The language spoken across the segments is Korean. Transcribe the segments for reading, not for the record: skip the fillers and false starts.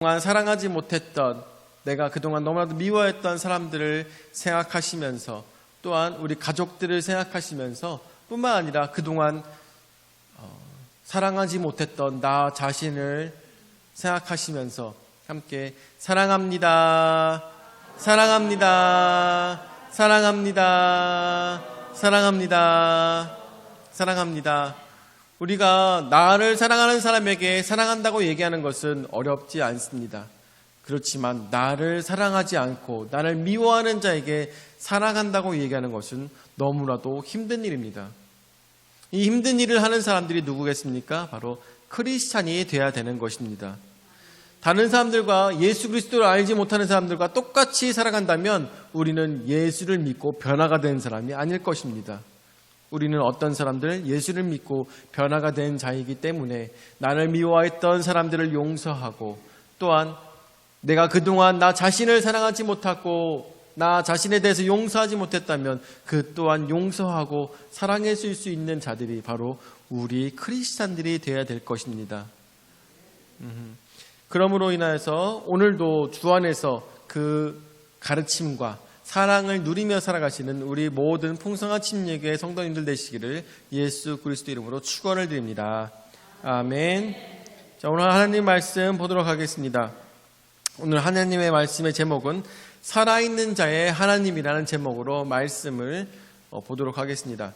그동안 사랑하지 못했던, 내가 그동안 너무나도 미워했던 사람들을 생각하시면서, 또한 우리 가족들을 생각하시면서 뿐만 아니라 그동안 사랑하지 못했던 나 자신을 생각하시면서 함께 사랑합니다, 사랑합니다, 사랑합니다, 사랑합니다, 사랑합니다. 우리가 나를 사랑하는 사람에게 사랑한다고 얘기하는 것은 어렵지 않습니다. 그렇지만 나를 사랑하지 않고 나를 미워하는 자에게 사랑한다고 얘기하는 것은 너무나도 힘든 일입니다. 이 힘든 일을 하는 사람들이 누구겠습니까? 바로 크리스찬이 돼야 되는 것입니다. 다른 사람들과 예수 그리스도를 알지 못하는 사람들과 똑같이 살아간다면 우리는 예수를 믿고 변화가 된 사람이 아닐 것입니다. 우리는 어떤 사람들? 예수를 믿고 변화가 된 자이기 때문에 나를 미워했던 사람들을 용서하고, 또한 내가 그동안 나 자신을 사랑하지 못하고 나 자신에 대해서 용서하지 못했다면 그 또한 용서하고 사랑해 줄 수 있는 자들이 바로 우리 크리스찬들이 되어야 될 것입니다. 그러므로 인하여서 오늘도 주 안에서 그 가르침과 사랑을 누리며 살아가시는 우리 모든 풍성한 침례교회 성도님들 되시기를 예수 그리스도 이름으로 축원을 드립니다. 아멘. 자, 오늘 하나님 말씀 보도록 하겠습니다. 오늘 하나님의 말씀의 제목은 살아있는 자의 하나님이라는 제목으로 말씀을 보도록 하겠습니다.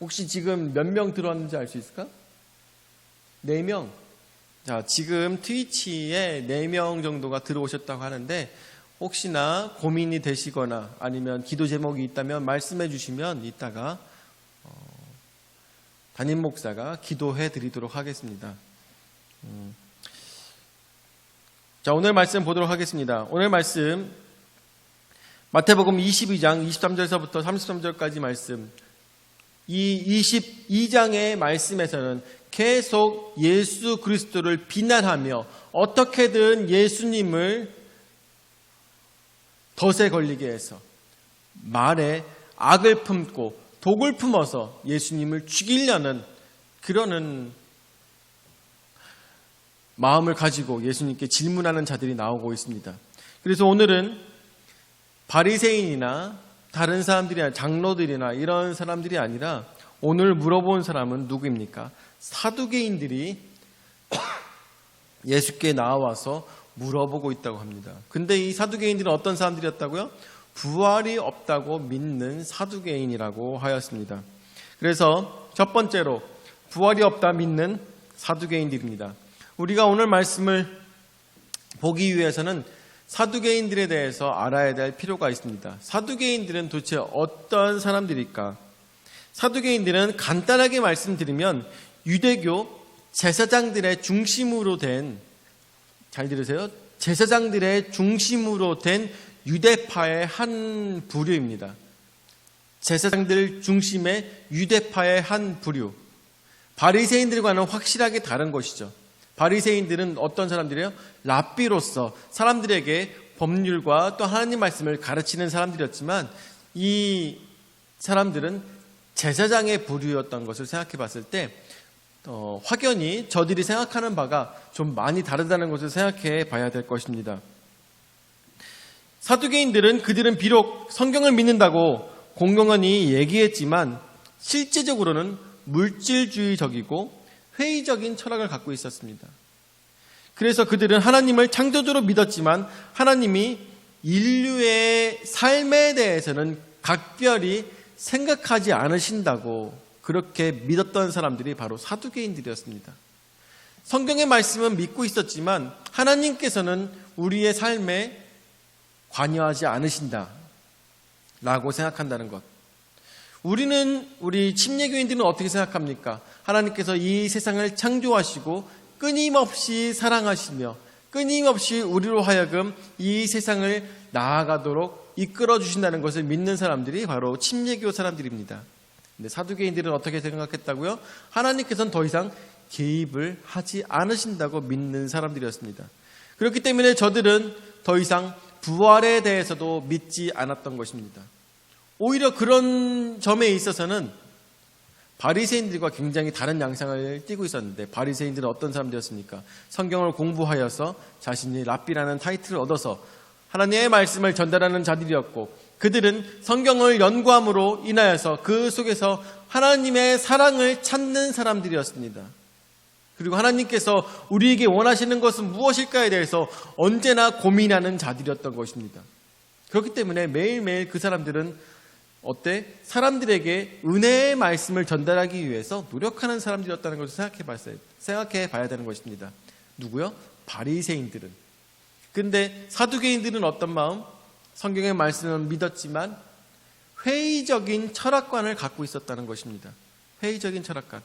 혹시 지금 몇 명 들어왔는지 알 수 있을까? 4명. 자, 지금 트위치에 4명 정도가 들어오셨다고 하는데, 혹시나 고민이 되시거나 아니면 기도 제목이 있다면 말씀해 주시면 이따가 담임 목사가 기도해 드리도록 하겠습니다. 자, 오늘 말씀 보도록 하겠습니다. 오늘 말씀 마태복음 22장 23절서부터 33절까지 말씀. 이 22장의 말씀에서는 계속 예수 그리스도를 비난하며 어떻게든 예수님을 덫에 걸리게 해서 말에 악을 품고 독을 품어서 예수님을 죽이려는 그러는 마음을 가지고 예수님께 질문하는 자들이 나오고 있습니다. 그래서 오늘은 바리새인이나 다른 사람들이 아니라 장로들이나 이런 사람들이 아니라 오늘 물어본 사람은 누구입니까? 사두개인들이 예수께 나와서 물어보고 있다고 합니다. 근데 이 사두개인들은 어떤 사람들이었다고요? 부활이 없다고 믿는 사두개인이라고 하였습니다. 그래서 첫 번째로 부활이 없다 믿는 사두개인들입니다. 우리가 오늘 말씀을 보기 위해서는 사두개인들에 대해서 알아야 될 필요가 있습니다. 사두개인들은 도대체 어떤 사람들일까? 사두개인들은 간단하게 말씀드리면 유대교 제사장들의 중심으로 된, 잘 들으세요, 제사장들의 중심으로 된 유대파의 한 부류입니다. 제사장들 중심의 유대파의 한 부류. 바리새인들과는 확실하게 다른 것이죠. 바리새인들은 어떤 사람들이에요? 랍비로서 사람들에게 법률과 또 하나님 말씀을 가르치는 사람들이었지만 이 사람들은 제사장의 부류였던 것을 생각해 봤을 때 확연히 저들이 생각하는 바가 좀 많이 다르다는 것을 생각해 봐야 될 것입니다. 사두개인들은 그들은 비록 성경을 믿는다고 공공연히 얘기했지만 실제적으로는 물질주의적이고 회의적인 철학을 갖고 있었습니다. 그래서 그들은 하나님을 창조주로 믿었지만 하나님이 인류의 삶에 대해서는 각별히 생각하지 않으신다고 그렇게 믿었던 사람들이 바로 사두개인들이었습니다. 성경의 말씀은 믿고 있었지만 하나님께서는 우리의 삶에 관여하지 않으신다 라고 생각한다는 것. 우리 침례교인들은 어떻게 생각합니까? 하나님께서 이 세상을 창조하시고 끊임없이 사랑하시며 끊임없이 우리로 하여금 이 세상을 나아가도록 이끌어 주신다는 것을 믿는 사람들이 바로 침례교 사람들입니다. 근데 사두개인들은 어떻게 생각했다고요? 하나님께서는 더 이상 개입을 하지 않으신다고 믿는 사람들이었습니다. 그렇기 때문에 저들은 더 이상 부활에 대해서도 믿지 않았던 것입니다. 오히려 그런 점에 있어서는 바리새인들과 굉장히 다른 양상을 띠고 있었는데, 바리새인들은 어떤 사람들이었습니까? 성경을 공부하여서 자신이 랍비라는 타이틀을 얻어서 하나님의 말씀을 전달하는 자들이었고, 그들은 성경을 연구함으로 인하여서 그 속에서 하나님의 사랑을 찾는 사람들이었습니다. 그리고 하나님께서 우리에게 원하시는 것은 무엇일까에 대해서 언제나 고민하는 자들이었던 것입니다. 그렇기 때문에 매일매일 그 사람들은 사람들에게 은혜의 말씀을 전달하기 위해서 노력하는 사람들이었다는 것을 생각해 봐야 되는 것입니다. 누구요? 바리새인들은. 근데 사두개인들은 어떤 마음? 성경의 말씀을 믿었지만 회의적인 철학관을 갖고 있었다는 것입니다. 회의적인 철학관.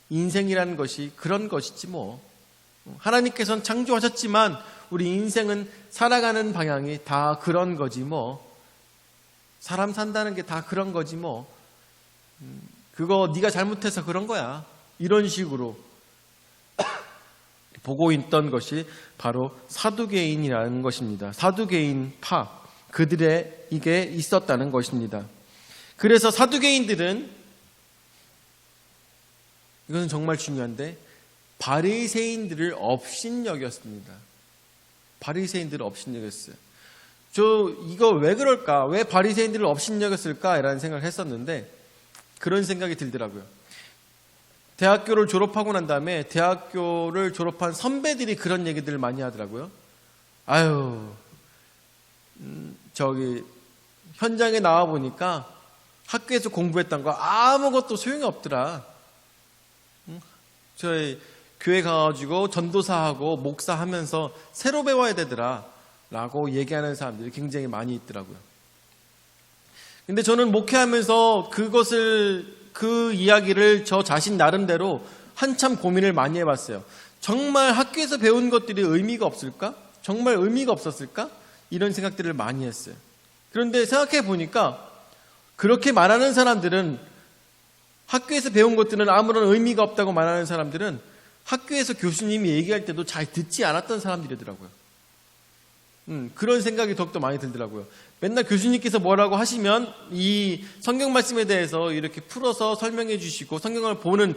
인생이라는 것이 그런 것이지 뭐. 하나님께서는 창조하셨지만 우리 인생은 살아가는 방향이 다 그런 거지 뭐. 사람 산다는 게 다 그런 거지 뭐. 그거 네가 잘못해서 그런 거야. 이런 식으로 보고 있던 것이 바로 사두개인이라는 것입니다. 사두개인파. 그들의 이게 있었다는 것입니다. 그래서 사두개인들은, 이것은 정말 중요한데, 바리새인들을 업신여겼습니다. 바리새인들을 업신여겼어요. 이거 왜 그럴까? 왜 바리새인들을 업신여겼을까? 라는 생각을 했었는데, 그런 생각이 들더라고요. 대학교를 졸업하고 난 다음에 대학교를 졸업한 선배들이 그런 얘기들을 많이 하더라고요. 아유, 현장에 나와 보니까 학교에서 공부했던 거 아무것도 소용이 없더라. 저희 교회 가가지고 전도사하고 목사하면서 새로 배워야 되더라 라고 얘기하는 사람들이 굉장히 많이 있더라고요. 근데 저는 목회하면서 그 이야기를 저 자신 나름대로 한참 고민을 많이 해봤어요. 정말 학교에서 배운 것들이 의미가 없을까? 정말 의미가 없었을까? 이런 생각들을 많이 했어요. 그런데 생각해 보니까 그렇게 말하는 사람들은, 학교에서 배운 것들은 아무런 의미가 없다고 말하는 사람들은 학교에서 교수님이 얘기할 때도 잘 듣지 않았던 사람들이더라고요. 그런 생각이 더욱더 많이 들더라고요. 맨날 교수님께서 뭐라고 하시면 이 성경 말씀에 대해서 이렇게 풀어서 설명해 주시고 성경을 보는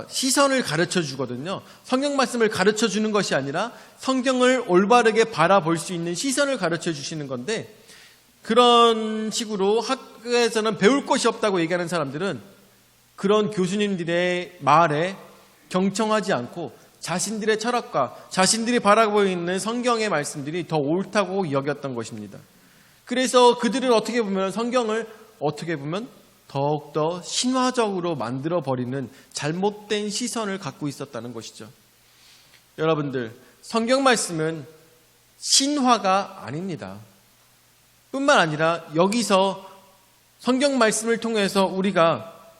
시선을 가르쳐 주거든요. 성경 말씀을 가르쳐 주는 것이 아니라 성경을 올바르게 바라볼 수 있는 시선을 가르쳐 주시는 건데, 그런 식으로 학교에서는 배울 것이 없다고 얘기하는 사람들은 그런 교수님들의 말에 경청하지 않고 자신들의 철학과 자신들이 바라보고 있는 성경의 말씀들이 더 옳다고 여겼던 것입니다. 그래서 그들은 어떻게 보면 성경을 더욱더 신화적으로 만들어버리는 잘못된 시선을 갖고 있었다는 것이죠. 여러분들, 성경 말씀은 신화가 아닙니다. 뿐만 아니라 여기서 성경 말씀을 통해서 우리가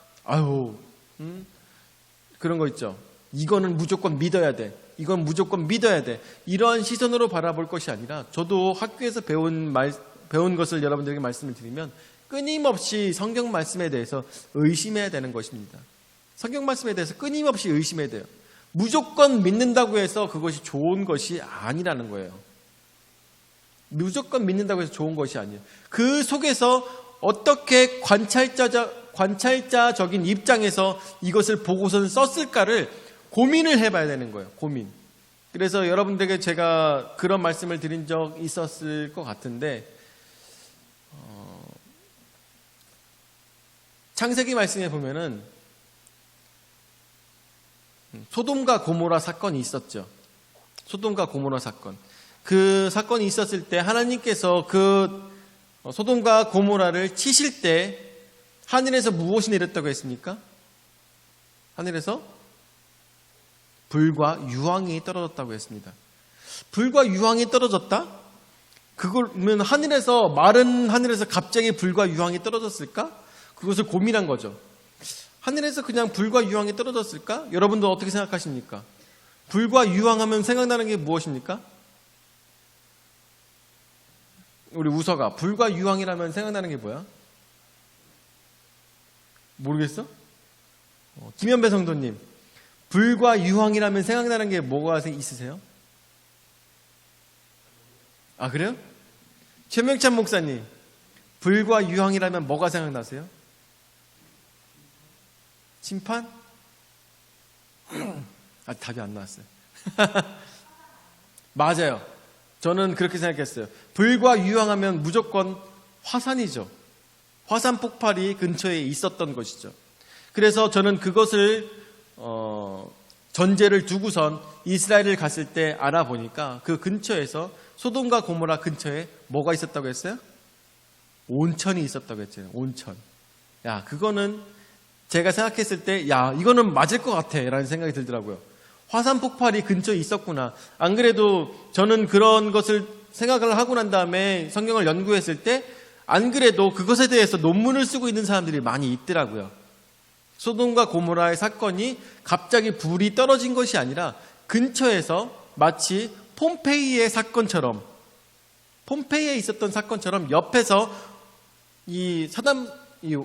그런 거 있죠. 이거는 무조건 믿어야 돼. 이건 무조건 믿어야 돼. 이러한 시선으로 바라볼 것이 아니라, 저도 학교에서 배운 것을 여러분들에게 말씀을 드리면 끊임없이 성경 말씀에 대해서 의심해야 되는 것입니다. 성경 말씀에 대해서 끊임없이 의심해야 돼요. 무조건 믿는다고 해서 그것이 좋은 것이 아니라는 거예요. 무조건 믿는다고 해서 좋은 것이 아니에요. 그 속에서 어떻게 관찰자적인 입장에서 이것을 보고선 썼을까를 고민을 해봐야 되는 거예요. 고민. 그래서 여러분들에게 제가 그런 말씀을 드린 적 있었을 것 같은데, 창세기 말씀에 보면은 소돔과 고모라 사건이 있었죠. 소돔과 고모라 사건. 그 사건이 있었을 때 하나님께서 그 소돔과 고모라를 치실 때 하늘에서 무엇이 내렸다고 했습니까? 하늘에서 불과 유황이 떨어졌다고 했습니다. 불과 유황이 떨어졌다? 그러면 마른 하늘에서 갑자기 불과 유황이 떨어졌을까? 그것을 고민한 거죠. 하늘에서 그냥 불과 유황이 떨어졌을까? 여러분도 어떻게 생각하십니까? 불과 유황하면 생각나는 게 무엇입니까? 우리 우서가 불과 유황이라면 생각나는 게 뭐야? 모르겠어? 김현배 성도님, 불과 유황이라면 생각나는 게 뭐가 있으세요? 아, 그래요? 최명찬 목사님, 불과 유황이라면 뭐가 생각나세요? 심판? 답이 안 나왔어요. 맞아요. 저는 그렇게 생각했어요. 불과 유황하면 무조건 화산이죠. 화산 폭발이 근처에 있었던 것이죠. 그래서 저는 그것을 전제를 두고선 이스라엘을 갔을 때 알아보니까 그 근처에서 소돔과 고모라 근처에 뭐가 있었다고 했어요? 온천이 있었다고 했잖아요. 온천. 야, 그거는 제가 생각했을 때 이거는 맞을 것 같아 라는 생각이 들더라고요. 화산 폭발이 근처에 있었구나. 안 그래도 저는 그런 것을 생각을 하고 난 다음에 성경을 연구했을 때 안 그래도 그것에 대해서 논문을 쓰고 있는 사람들이 많이 있더라고요. 소돔과 고모라의 사건이 갑자기 불이 떨어진 것이 아니라 근처에서 마치 폼페이의 사건처럼, 폼페이에 있었던 사건처럼 옆에서 이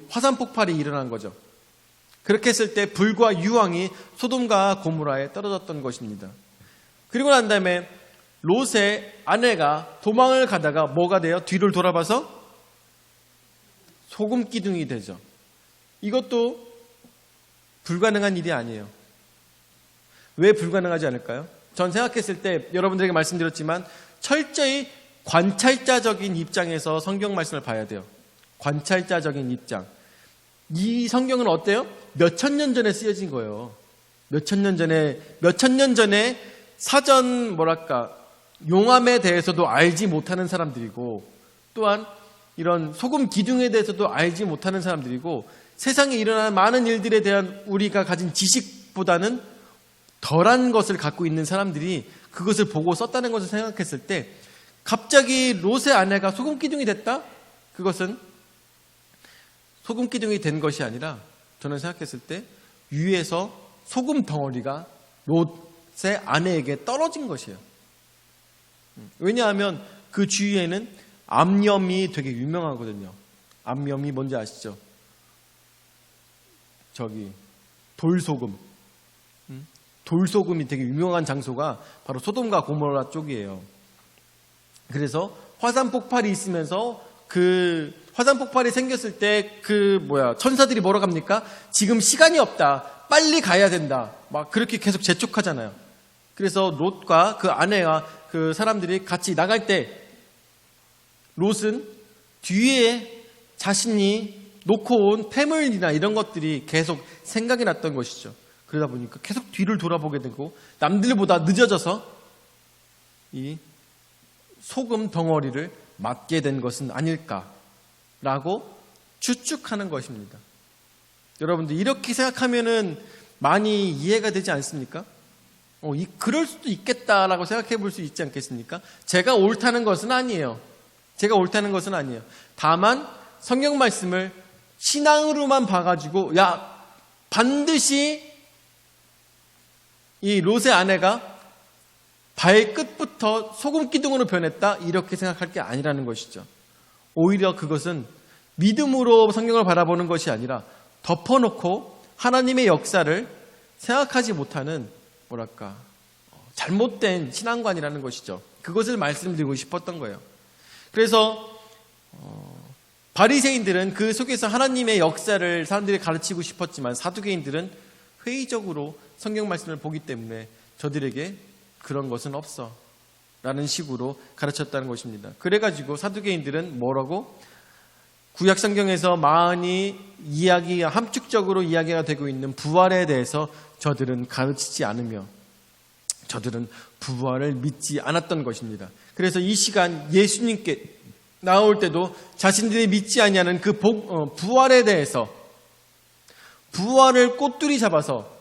화산 폭발이 일어난 거죠. 그렇게 했을 때 불과 유황이 소돔과 고모라에 떨어졌던 것입니다. 그리고 난 다음에 롯의 아내가 도망을 가다가 뭐가 돼요? 뒤를 돌아봐서 소금 기둥이 되죠. 이것도 불가능한 일이 아니에요. 왜 불가능하지 않을까요? 전 생각했을 때 여러분들에게 말씀드렸지만 철저히 관찰자적인 입장에서 성경 말씀을 봐야 돼요. 관찰자적인 입장. 이 성경은 어때요? 몇천 년 전에 쓰여진 거예요. 몇천 년 전에 사전 용암에 대해서도 알지 못하는 사람들이고, 또한 이런 소금 기둥에 대해서도 알지 못하는 사람들이고, 세상에 일어나는 많은 일들에 대한 우리가 가진 지식보다는 덜한 것을 갖고 있는 사람들이 그것을 보고 썼다는 것을 생각했을 때 갑자기 롯의 아내가 소금 기둥이 됐다? 그것은 소금 기둥이 된 것이 아니라 저는 생각했을 때 위에서 소금 덩어리가 롯의 아내에게 떨어진 것이에요. 왜냐하면 그 주위에는 암염이 되게 유명하거든요. 암염이 뭔지 아시죠? 돌소금. 돌소금이 되게 유명한 장소가 바로 소돔과 고모라 쪽이에요. 그래서 화산 폭발이 있으면서 그 화산 폭발이 생겼을 때 천사들이 뭐라고 합니까? 지금 시간이 없다. 빨리 가야 된다. 막 그렇게 계속 재촉하잖아요. 그래서 롯과 그 아내와 그 사람들이 같이 나갈 때 롯은 뒤에 자신이 놓고 온 폐물이나 이런 것들이 계속 생각이 났던 것이죠. 그러다 보니까 계속 뒤를 돌아보게 되고 남들보다 늦어져서 이 소금 덩어리를 맞게 된 것은 아닐까라고 추측하는 것입니다. 여러분들 이렇게 생각하면은 많이 이해가 되지 않습니까? 그럴 수도 있겠다라고 생각해 볼 수 있지 않겠습니까? 제가 옳다는 것은 아니에요. 다만 성경 말씀을 신앙으로만 봐가지고 반드시 이 롯의 아내가 발끝부터 소금 기둥으로 변했다 이렇게 생각할 게 아니라는 것이죠. 오히려 그것은 믿음으로 성경을 바라보는 것이 아니라 덮어놓고 하나님의 역사를 생각하지 못하는 잘못된 신앙관이라는 것이죠. 그것을 말씀드리고 싶었던 거예요. 그래서 바리새인들은 그 속에서 하나님의 역사를 사람들이 가르치고 싶었지만 사두개인들은 회의적으로 성경 말씀을 보기 때문에 저들에게 그런 것은 없어 라는 식으로 가르쳤다는 것입니다. 그래가지고 사두개인들은 뭐라고? 구약 성경에서 많이 함축적으로 이야기가 되고 있는 부활에 대해서 저들은 가르치지 않으며 저들은 부활을 믿지 않았던 것입니다. 그래서 이 시간 예수님께 나올 때도 자신들이 믿지 아니하는 그 부활에 대해서 부활을 꼬투리 잡아서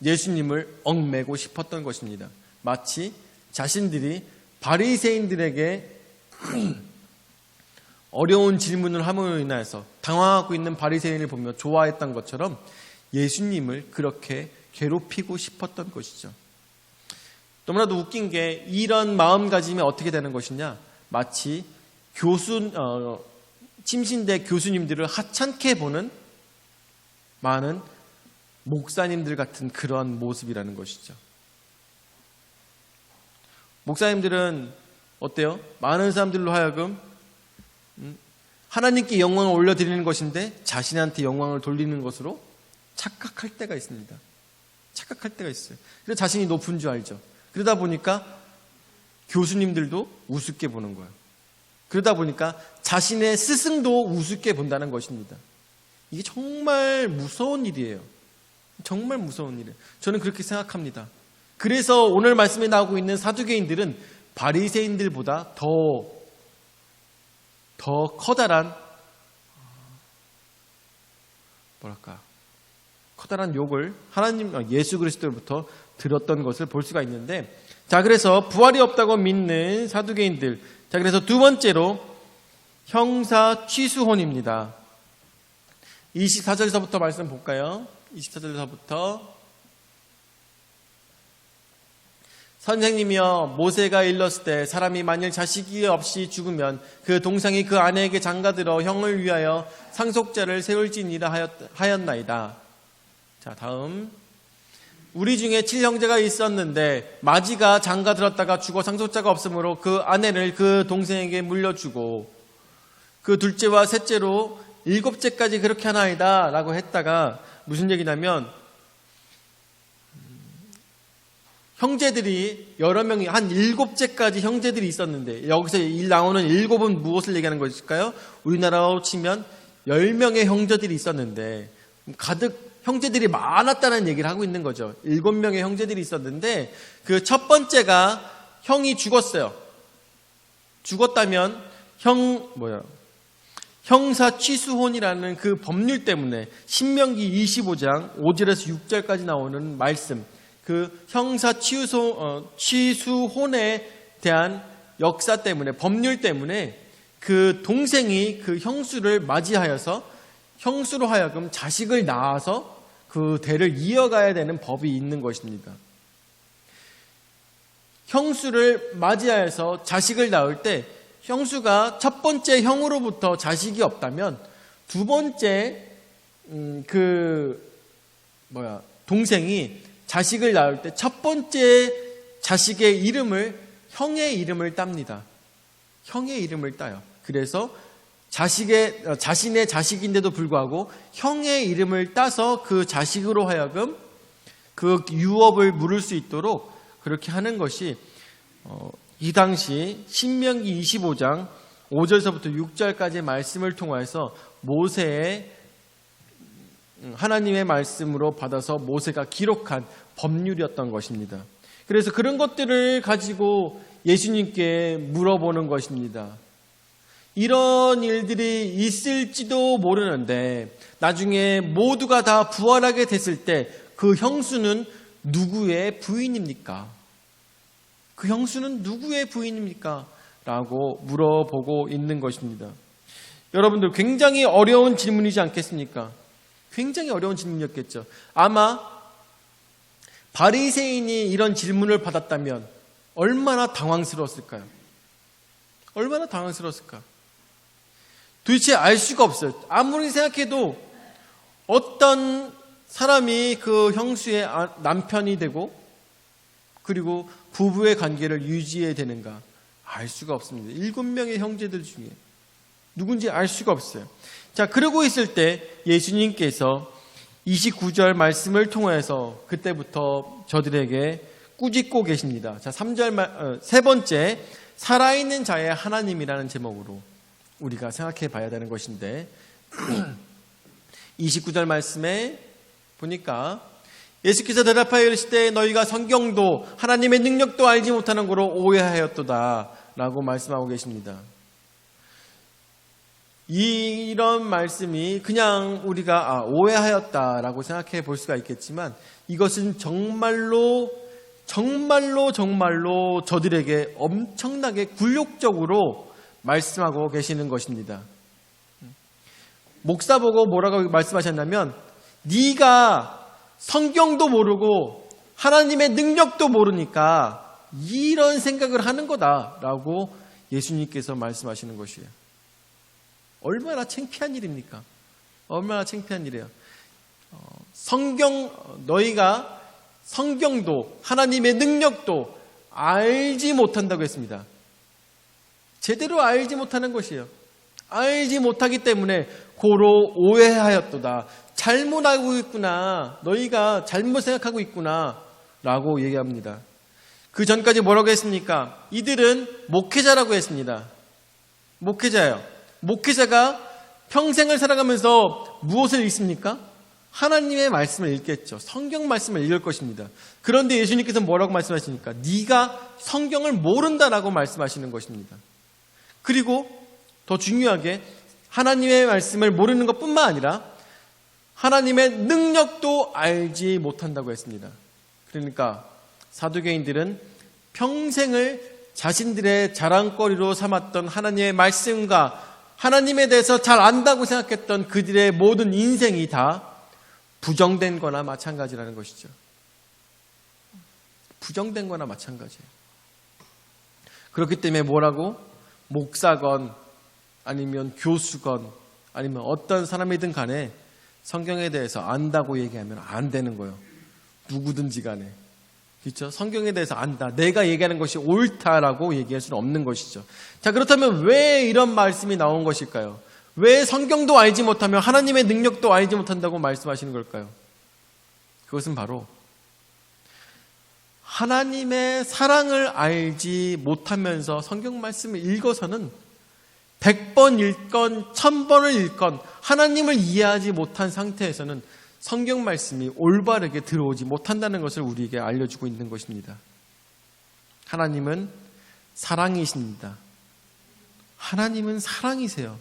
예수님을 얽매고 싶었던 것입니다. 마치 자신들이 바리새인들에게 어려운 질문을 함으로 인하여서 당황하고 있는 바리새인을 보며 좋아했던 것처럼 예수님을 그렇게 괴롭히고 싶었던 것이죠. 너무나도 웃긴 게 이런 마음가짐이 어떻게 되는 것이냐? 마치 침신대 교수님들을 하찮게 보는 많은 목사님들 같은 그러한 모습이라는 것이죠. 목사님들은 어때요? 많은 사람들로 하여금 하나님께 영광을 올려드리는 것인데 자신한테 영광을 돌리는 것으로 착각할 때가 있습니다. 착각할 때가 있어요. 그래서 자신이 높은 줄 알죠. 그러다 보니까 교수님들도 우습게 보는 거예요. 그러다 보니까 자신의 스승도 우습게 본다는 것입니다. 이게 정말 무서운 일이에요. 정말 무서운 일이에요. 저는 그렇게 생각합니다. 그래서 오늘 말씀에 나오고 있는 사두개인들은 바리새인들보다 더 커다란 커다란 욕을 하나님 예수 그리스도로부터 들었던 것을 볼 수가 있는데, 자, 그래서 부활이 없다고 믿는 사두개인들. 자, 그래서 두 번째로 형사 취수혼입니다. 24절에서부터 말씀 볼까요? 24절에서부터 선생님이여, 모세가 일렀을 때 사람이 만일 자식이 없이 죽으면 그 동생이 그 아내에게 장가들어 형을 위하여 상속자를 세울지니라 하였나이다. 자, 다음. 우리 중에 7형제가 있었는데 마지가 장가들었다가 죽어 상속자가 없으므로 그 아내를 그 동생에게 물려주고 그 둘째와 셋째로 7째까지 그렇게 하나이다 라고 했다가 무슨 얘기냐면, 형제들이 여러 명이 한 7째까지 형제들이 있었는데, 여기서 나오는 7은 무엇을 얘기하는 것일까요? 우리나라로 치면 10명의 형제들이 있었는데 가득 형제들이 많았다는 얘기를 하고 있는 거죠. 7명의 형제들이 있었는데 그 첫 번째가 형이 죽었어요. 죽었다면 형사 취수혼이라는 그 법률 때문에 신명기 25장 5절에서 6절까지 나오는 말씀, 그 형사 취수혼에 대한 역사 때문에, 법률 때문에 그 동생이 그 형수를 맞이하여서 형수로 하여금 자식을 낳아서 그 대를 이어가야 되는 법이 있는 것입니다. 형수를 맞이하여서 자식을 낳을 때 형수가 첫 번째 형으로부터 자식이 없다면 두 번째 동생이 자식을 낳을 때 첫 번째 자식의 이름을 형의 이름을 땁니다. 형의 이름을 따요. 그래서 자신의 자식인데도 불구하고 형의 이름을 따서 그 자식으로 하여금 그 유업을 물을 수 있도록 그렇게 하는 것이 이 당시 신명기 25장 5절서부터 6절까지의 말씀을 통해서 모세의 하나님의 말씀으로 받아서 모세가 기록한 법률이었던 것입니다. 그래서 그런 것들을 가지고 예수님께 물어보는 것입니다. 이런 일들이 있을지도 모르는데 나중에 모두가 다 부활하게 됐을 때 그 형수는 누구의 부인입니까? 그 형수는 누구의 부인입니까? 라고 물어보고 있는 것입니다. 여러분들, 굉장히 어려운 질문이지 않겠습니까? 굉장히 어려운 질문이었겠죠. 아마 바리새인이 이런 질문을 받았다면 얼마나 당황스러웠을까요? 얼마나 당황스러웠을까? 도대체 알 수가 없어요. 아무리 생각해도 어떤 사람이 그 형수의 남편이 되고 그리고 부부의 관계를 유지해야 되는가 알 수가 없습니다. 7명의 형제들 중에 누군지 알 수가 없어요. 자, 그러고 있을 때 예수님께서 29절 말씀을 통해서 그때부터 저들에게 꾸짖고 계십니다. 자, 3절 세 번째, 살아있는 자의 하나님이라는 제목으로 우리가 생각해 봐야 되는 것인데 29절 말씀에 보니까 예수께서 대답하여 이르시되 너희가 성경도 하나님의 능력도 알지 못하는 거로 오해하였도다 라고 말씀하고 계십니다. 이런 말씀이 그냥 우리가 오해하였다라고 생각해 볼 수가 있겠지만 이것은 정말로 저들에게 엄청나게 굴욕적으로 말씀하고 계시는 것입니다. 목사 보고 뭐라고 말씀하셨냐면 네가 성경도 모르고 하나님의 능력도 모르니까 이런 생각을 하는 거다라고 예수님께서 말씀하시는 것이에요. 얼마나 창피한 일입니까? 얼마나 창피한 일이에요. 너희가 성경도 하나님의 능력도 알지 못한다고 했습니다. 제대로 알지 못하는 것이에요. 알지 못하기 때문에 고로 오해하였도다. 잘못 알고 있구나. 너희가 잘못 생각하고 있구나. 라고 얘기합니다. 그 전까지 뭐라고 했습니까? 이들은 목회자라고 했습니다. 목회자예요. 목회자가 평생을 살아가면서 무엇을 읽습니까? 하나님의 말씀을 읽겠죠. 성경 말씀을 읽을 것입니다. 그런데 예수님께서 뭐라고 말씀하시니까? 네가 성경을 모른다라고 말씀하시는 것입니다. 그리고 더 중요하게 하나님의 말씀을 모르는 것뿐만 아니라 하나님의 능력도 알지 못한다고 했습니다. 그러니까 사두개인들은 평생을 자신들의 자랑거리로 삼았던 하나님의 말씀과 하나님에 대해서 잘 안다고 생각했던 그들의 모든 인생이 다 부정된 거나 마찬가지라는 것이죠. 부정된 거나 마찬가지예요. 그렇기 때문에 뭐라고? 목사건 아니면 교수건 아니면 어떤 사람이든 간에 성경에 대해서 안다고 얘기하면 안 되는 거예요. 누구든지 간에. 그렇죠? 성경에 대해서 안다. 내가 얘기하는 것이 옳다라고 얘기할 수는 없는 것이죠. 자, 그렇다면 왜 이런 말씀이 나온 것일까요? 왜 성경도 알지 못하며 하나님의 능력도 알지 못한다고 말씀하시는 걸까요? 그것은 바로 하나님의 사랑을 알지 못하면서 성경 말씀을 읽어서는 100번 읽건 1000번을 읽건 하나님을 이해하지 못한 상태에서는 성경 말씀이 올바르게 들어오지 못한다는 것을 우리에게 알려주고 있는 것입니다. 하나님은 사랑이십니다. 하나님은 사랑이세요.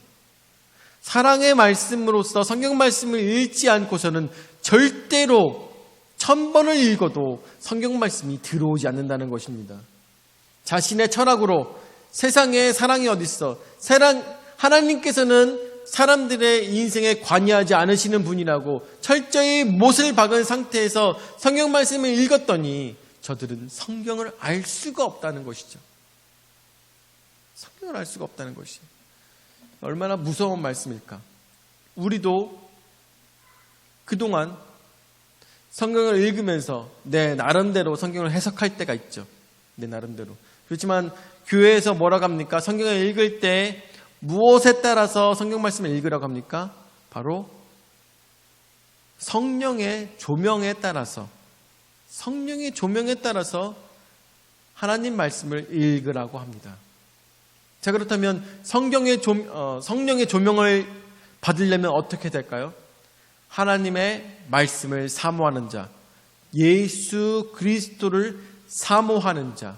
사랑의 말씀으로서 성경 말씀을 읽지 않고서는 절대로 1000번을 읽어도 성경 말씀이 들어오지 않는다는 것입니다. 자신의 철학으로 세상에 사랑이 어디 있어? 하나님께서는 사람들의 인생에 관여하지 않으시는 분이라고 철저히 못을 박은 상태에서 성경 말씀을 읽었더니 저들은 성경을 알 수가 없다는 것이죠. 성경을 알 수가 없다는 것이 얼마나 무서운 말씀일까? 우리도 그동안 성경을 읽으면서 내 나름대로 성경을 해석할 때가 있죠. 내 나름대로. 그렇지만 교회에서 뭐라고 합니까? 성경을 읽을 때 무엇에 따라서 성경 말씀을 읽으라고 합니까? 바로 성령의 조명에 따라서 하나님 말씀을 읽으라고 합니다. 자, 그렇다면 성령의 조명을 받으려면 어떻게 될까요? 하나님의 말씀을 사모하는 자, 예수 그리스도를 사모하는 자,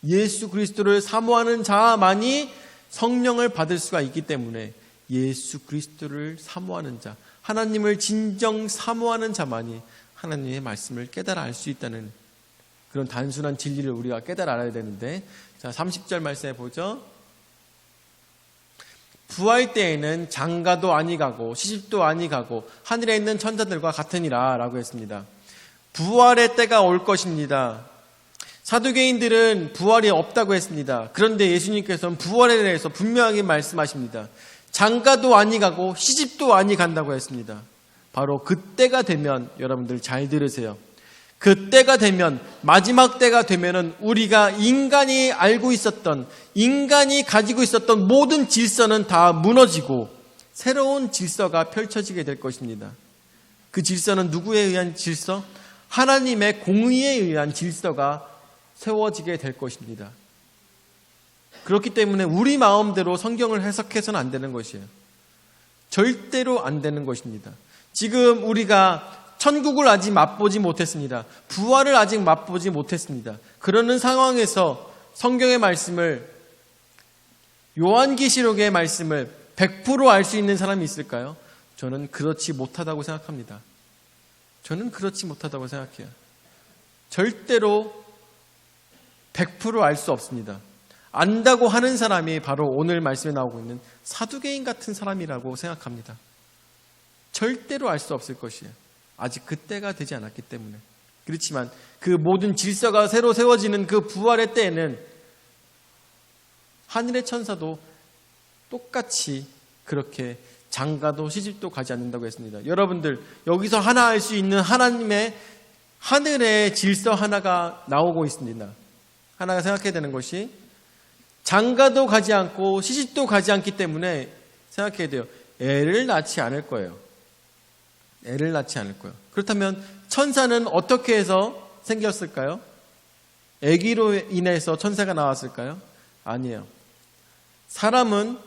예수 그리스도를 사모하는 자만이 성령을 받을 수가 있기 때문에 예수 그리스도를 사모하는 자, 하나님을 진정 사모하는 자만이 하나님의 말씀을 깨달아 알 수 있다는 그런 단순한 진리를 우리가 깨달아 알아야 되는데, 자, 30절 말씀해 보죠. 부활 때에는 장가도 아니 가고 시집도 아니 가고 하늘에 있는 천사들과 같으니라 라고 했습니다. 부활의 때가 올 것입니다. 사두개인들은 부활이 없다고 했습니다. 그런데 예수님께서는 부활에 대해서 분명하게 말씀하십니다. 장가도 아니 가고 시집도 아니 간다고 했습니다. 바로 그때가 되면, 여러분들 잘 들으세요. 그때가 되면, 마지막 때가 되면은 우리가 인간이 알고 있었던, 인간이 가지고 있었던 모든 질서는 다 무너지고 새로운 질서가 펼쳐지게 될 것입니다. 그 질서는 누구에 의한 질서? 하나님의 공의에 의한 질서가 세워지게 될 것입니다. 그렇기 때문에 우리 마음대로 성경을 해석해서는 안 되는 것이에요. 절대로 안 되는 것입니다. 지금 우리가 천국을 아직 맛보지 못했습니다. 부활을 아직 맛보지 못했습니다. 그러는 상황에서 성경의 말씀을, 요한계시록의 말씀을 100% 알 수 있는 사람이 있을까요? 저는 그렇지 못하다고 생각합니다. 저는 그렇지 못하다고 생각해요. 절대로 100% 알 수 없습니다. 안다고 하는 사람이 바로 오늘 말씀에 나오고 있는 사두개인 같은 사람이라고 생각합니다. 절대로 알 수 없을 것이에요. 아직 그때가 되지 않았기 때문에. 그렇지만 그 모든 질서가 새로 세워지는 그 부활의 때에는 하늘의 천사도 똑같이 그렇게 장가도 시집도 가지 않는다고 했습니다. 여러분들, 여기서 하나 알 수 있는 하나님의 하늘의 질서 하나가 나오고 있습니다. 하나가 생각해야 되는 것이, 장가도 가지 않고 시집도 가지 않기 때문에 생각해야 돼요. 애를 낳지 않을 거예요. 애를 낳지 않을 거예요. 그렇다면 천사는 어떻게 해서 생겼을까요? 아기로 인해서 천사가 나왔을까요? 아니에요. 사람은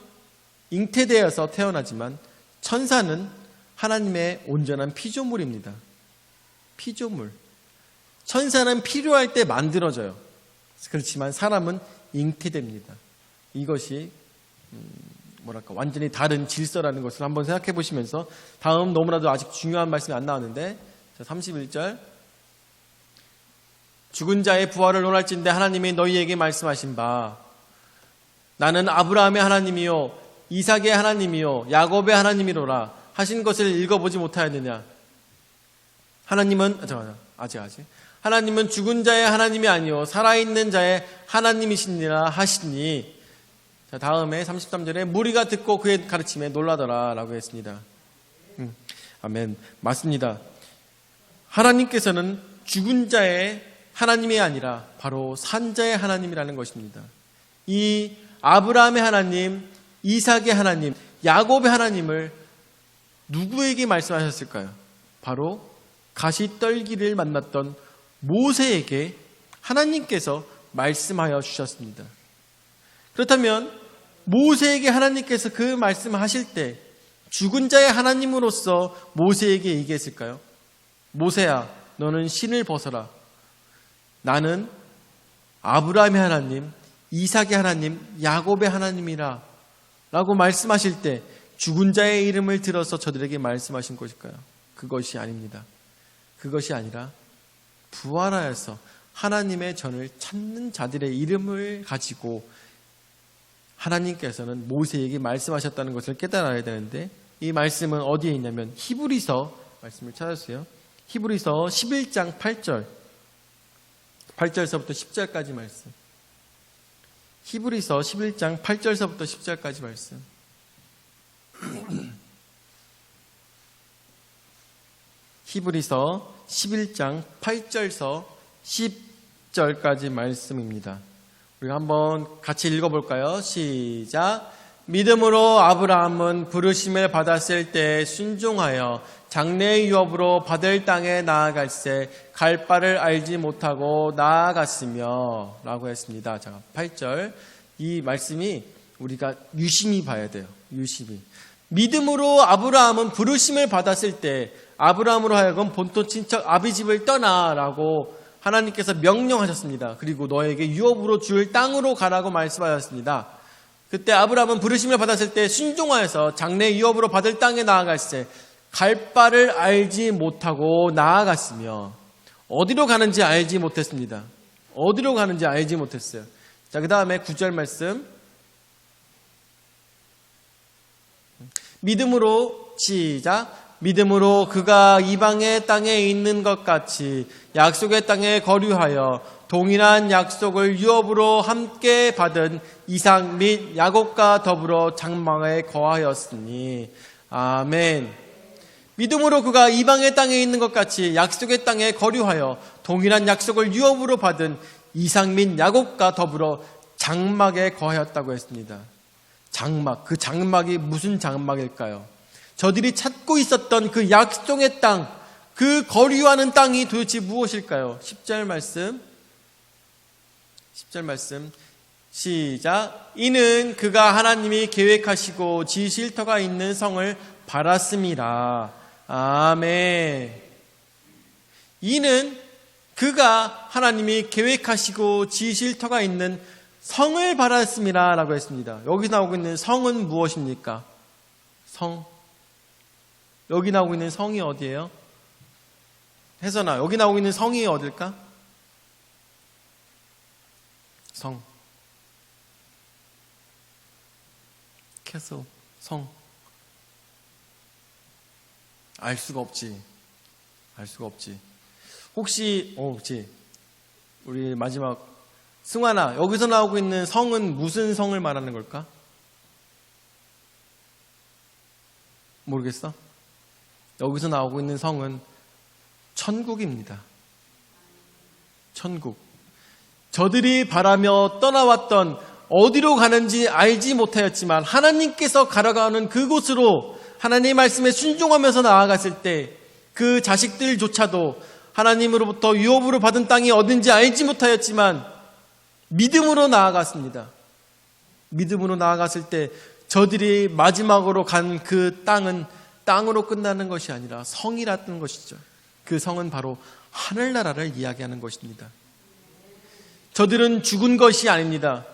잉태되어서 태어나지만 천사는 하나님의 온전한 피조물입니다. 피조물. 천사는 필요할 때 만들어져요. 그렇지만 사람은 잉태됩니다. 이것이 완전히 다른 질서라는 것을 한번 생각해 보시면서 다음 너무나도 아직 중요한 말씀이 안 나왔는데 31절 죽은 자의 부활을 논할진대 하나님이 너희에게 말씀하신 바 나는 아브라함의 하나님이요 이삭의 하나님이요 야곱의 하나님이로라 하신 것을 읽어보지 못하였느냐. 하나님은 하나님은 죽은 자의 하나님이 아니요 살아있는 자의 하나님이시니라 하시니. 자, 다음에 33절에 무리가 듣고 그의 가르침에 놀라더라 라고 했습니다. 아멘. 맞습니다. 하나님께서는 죽은 자의 하나님이 아니라 바로 산 자의 하나님이라는 것입니다. 이 아브라함의 하나님, 이삭의 하나님, 야곱의 하나님을 누구에게 말씀하셨을까요? 바로 가시떨기를 만났던 모세에게 하나님께서 말씀하여 주셨습니다. 그렇다면 모세에게 하나님께서 그 말씀하실 때 죽은 자의 하나님으로서 모세에게 얘기했을까요? 모세야, 너는 신을 벗어라. 나는 아브라함의 하나님, 이삭의 하나님, 야곱의 하나님이라 라고 말씀하실 때 죽은 자의 이름을 들어서 저들에게 말씀하신 것일까요? 그것이 아닙니다. 그것이 아니라 부활하여서 하나님의 전을 찾는 자들의 이름을 가지고 하나님께서는 모세에게 말씀하셨다는 것을 깨달아야 되는데 이 말씀은 어디에 있냐면 히브리서 말씀을 찾았어요. 히브리서 11장 8절서부터 10절까지 말씀. 히브리서 11장 8절서부터 10절까지 말씀. 히브리서 11장 8절서 10절까지 말씀입니다. 우리가 한번 같이 읽어볼까요? 시작. 믿음으로 아브라함은 부르심을 받았을 때 순종하여 장래의 유업으로 받을 땅에 나아갈새 갈 바를 알지 못하고 나아갔으며 라고 했습니다. 자, 8절. 이 말씀이 우리가 유심히 봐야 돼요. 유심히. 믿음으로 아브라함은 부르심을 받았을 때 아브라함으로 하여금 본토 친척 아비집을 떠나라고 하나님께서 명령하셨습니다. 그리고 너에게 유업으로 줄 땅으로 가라고 말씀하셨습니다. 그때 아브라함은 부르심을 받았을 때 순종하여서 장래 유업으로 받을 땅에 나아갈새 갈 바를 알지 못하고 나아갔으며 어디로 가는지 알지 못했습니다. 어디로 가는지 알지 못했어요. 자, 그 다음에 9절 말씀. 믿음으로 시작. 믿음으로 그가 이방의 땅에 있는 것 같이 약속의 땅에 거류하여 동일한 약속을 유업으로 함께 받은 이삭 및 야곱과 더불어 장막에 거하였으니. 아멘. 믿음으로 그가 이방의 땅에 있는 것 같이 약속의 땅에 거류하여 동일한 약속을 유업으로 받은 이삭 및 야곱과 더불어 장막에 거하였다고 했습니다. 장막, 그 장막이 무슨 장막일까요? 저들이 찾고 있었던 그 약속의 땅, 그 거류하는 땅이 도대체 무엇일까요? 10절 말씀. 10절 말씀. 시작. 이는 그가 하나님이 계획하시고 지으실 터가 있는 성을 바랐음이라. 아멘. 이는 그가 하나님이 계획하시고 지으실 터가 있는 성을 바랐음이라 라고 했습니다. 여기 나오고 있는 성은 무엇입니까? 성. 여기 나오고 있는 성이 어디예요? 혜선아, 여기 나오고 있는 성이 어딜까? 성. 캐슬, 성. 알 수가 없지. 알 수가 없지. 혹시, 그렇지. 우리 마지막, 승환아, 여기서 나오고 있는 성은 무슨 성을 말하는 걸까? 모르겠어? 여기서 나오고 있는 성은 천국입니다. 천국. 저들이 바라며 떠나왔던 어디로 가는지 알지 못하였지만 하나님께서 가라가는 그곳으로 하나님의 말씀에 순종하면서 나아갔을 때 그 자식들조차도 하나님으로부터 유업으로 받은 땅이 어딘지 알지 못하였지만 믿음으로 나아갔습니다. 믿음으로 나아갔을 때 저들이 마지막으로 간 그 땅은 땅으로 끝나는 것이 아니라 성이라는 것이죠. 그 성은 바로 하늘나라를 이야기하는 것입니다. 저들은 죽은 것이 아닙니다.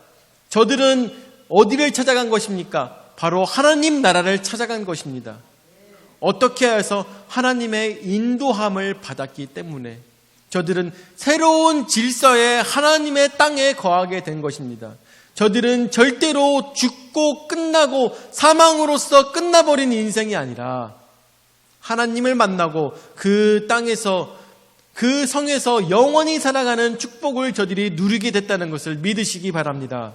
저들은 어디를 찾아간 것입니까? 바로 하나님 나라를 찾아간 것입니다. 어떻게 해서 하나님의 인도함을 받았기 때문에 저들은 새로운 질서의 하나님의 땅에 거하게 된 것입니다. 저들은 절대로 죽고 끝나고 사망으로서 끝나버린 인생이 아니라 하나님을 만나고 그 땅에서 그 성에서 영원히 살아가는 축복을 저들이 누리게 됐다는 것을 믿으시기 바랍니다.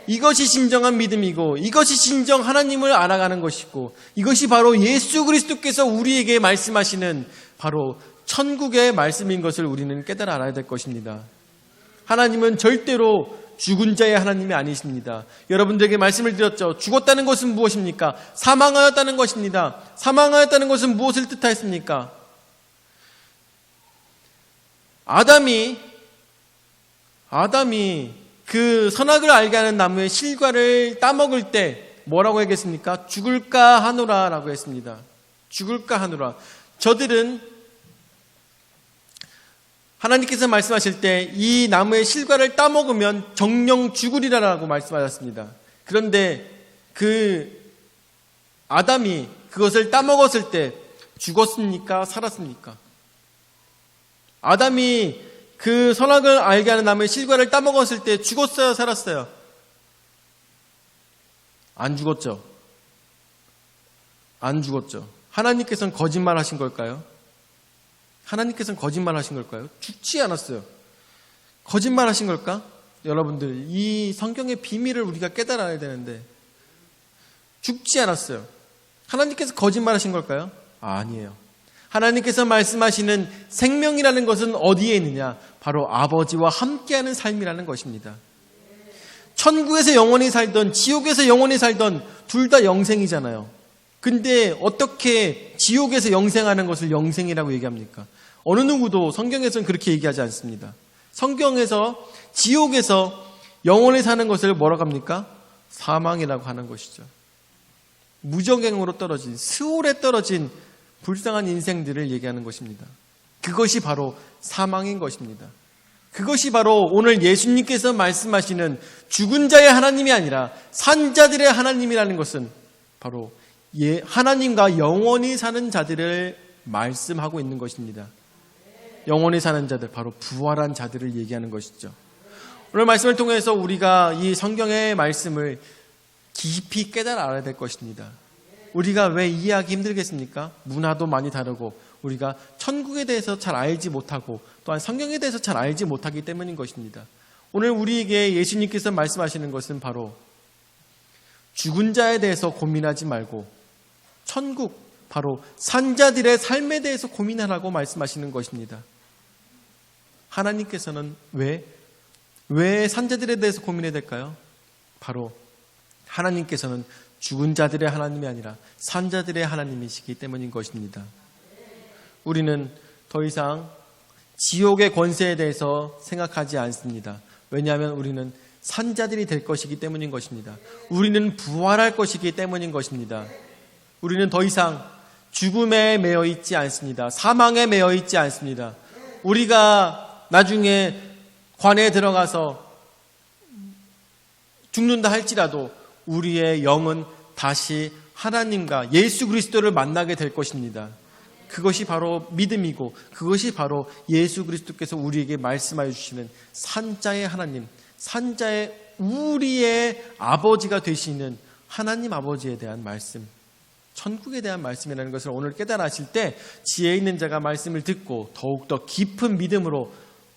이것이 진정한 믿음이고 이것이 진정 하나님을 알아가는 것이고 이것이 바로 예수 그리스도께서 우리에게 말씀하시는 바로 천국의 말씀인 것을 우리는 깨달아 알아야 될 것입니다. 하나님은 절대로 죽은 자의 하나님이 아니십니다. 여러분들에게 말씀을 드렸죠. 죽었다는 것은 무엇입니까? 사망하였다는 것입니다. 사망하였다는 것은 무엇을 뜻하였습니까? 아담이 그 선악을 알게 하는 나무의 실과를 따먹을 때 뭐라고 했겠습니까? 죽을까 하노라 라고 했습니다. 죽을까 하노라. 저들은 하나님께서 말씀하실 때 이 나무의 실과를 따먹으면 정령 죽으리라라고 말씀하셨습니다. 그런데 그 아담이 그것을 따먹었을 때 죽었습니까? 살았습니까? 아담이 그 선악을 알게 하는 나무의 실과를 따먹었을 때 죽었어요? 살았어요? 안 죽었죠. 안 죽었죠. 하나님께서는 거짓말 하신 걸까요? 하나님께서는 거짓말 하신 걸까요? 죽지 않았어요. 거짓말 하신 걸까? 여러분들, 이 성경의 비밀을 우리가 깨달아야 되는데 죽지 않았어요. 하나님께서 거짓말 하신 걸까요? 아니에요. 하나님께서 말씀하시는 생명이라는 것은 어디에 있느냐? 바로 아버지와 함께하는 삶이라는 것입니다. 천국에서 영원히 살던 지옥에서 영원히 살던 둘 다 영생이잖아요. 근데 어떻게 지옥에서 영생하는 것을 영생이라고 얘기합니까? 어느 누구도 성경에서는 그렇게 얘기하지 않습니다. 성경에서 지옥에서 영원히 사는 것을 뭐라고 합니까? 사망이라고 하는 것이죠. 무정행으로 떨어진, 스올에 떨어진 불쌍한 인생들을 얘기하는 것입니다. 그것이 바로 사망인 것입니다. 그것이 바로 오늘 예수님께서 말씀하시는 죽은 자의 하나님이 아니라 산자들의 하나님이라는 것은 바로 하나님과 영원히 사는 자들을 말씀하고 있는 것입니다. 영원히 사는 자들, 바로 부활한 자들을 얘기하는 것이죠. 오늘 말씀을 통해서 우리가 이 성경의 말씀을 깊이 깨달아 알아야 될 것입니다. 우리가 왜 이해하기 힘들겠습니까? 문화도 많이 다르고 우리가 천국에 대해서 잘 알지 못하고 또한 성경에 대해서 잘 알지 못하기 때문인 것입니다. 오늘 우리에게 예수님께서 말씀하시는 것은 바로 죽은 자에 대해서 고민하지 말고 천국, 바로 산자들의 삶에 대해서 고민하라고 말씀하시는 것입니다. 하나님께서는 왜 산자들에 대해서 고민해야 될까요? 바로 하나님께서는 죽은 자들의 하나님이 아니라 산자들의 하나님이시기 때문인 것입니다. 우리는 더 이상 지옥의 권세에 대해서 생각하지 않습니다. 왜냐하면 우리는 산자들이 될 것이기 때문인 것입니다. 우리는 부활할 것이기 때문인 것입니다. 우리는 더 이상 죽음에 매여 있지 않습니다. 사망에 매여 있지 않습니다. 우리가 나중에 관에 들어가서 죽는다 할지라도 우리의 영은 다시 하나님과 예수 그리스도를 만나게 될 것입니다. 그것이 바로 믿음이고 그것이 바로 예수 그리스도께서 우리에게 말씀하여 주시는 산자의 하나님, 산자의 우리의 아버지가 되시는 하나님 아버지에 대한 말씀, 천국에 대한 말씀이라는 것을 오늘 깨달아 하실 때 지혜 있는 자가 말씀을 듣고 더욱더 깊은 믿음으로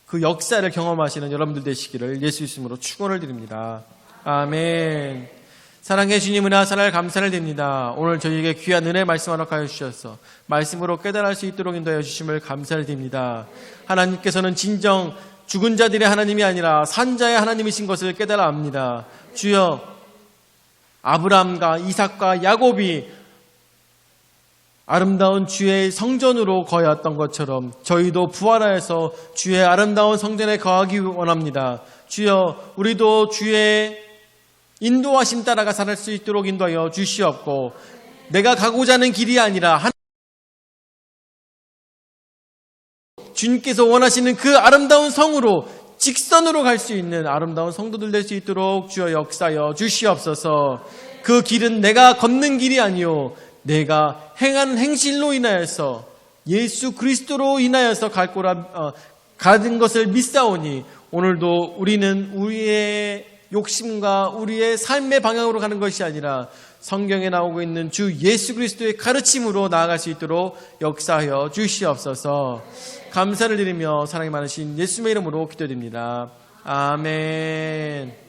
그 역사를 경험하시는 여러분들 되시기를 예수 이름으로 축원을 드립니다. 아멘. 사랑해 주님 은혜와 사랑을 감사를 드립니다. 오늘 저희에게 귀한 은혜 말씀 허락하여 주셔서 말씀으로 깨달을 수 있도록 인도하여 주심을 감사를 드립니다. 하나님께서는 진정 죽은 자들의 하나님이 아니라 산자의 하나님이신 것을 깨달아 압니다. 주여, 아브라함과 이삭과 야곱이 아름다운 주의 성전으로 거하였던 것처럼 저희도 부활하여서 주의 아름다운 성전에 거하기 원합니다. 주여, 우리도 주의 인도하심 따라가 살 수 있도록 인도하여 주시옵고, 내가 가고자 하는 길이 아니라 주님께서 원하시는 그 아름다운 성으로 직선으로 갈 수 있는 아름다운 성도들 될 수 있도록 주여 역사하여 주시옵소서. 그 길은 내가 걷는 길이 아니요 내가 행하는 행실로 인하여서 예수 그리스도로 인하여서 가는 것을 믿사오니, 오늘도 우리는 우리의 욕심과 우리의 삶의 방향으로 가는 것이 아니라 성경에 나오고 있는 주 예수 그리스도의 가르침으로 나아갈 수 있도록 역사하여 주시옵소서. 감사를 드리며 사랑이 많으신 예수님의 이름으로 기도드립니다. 아멘.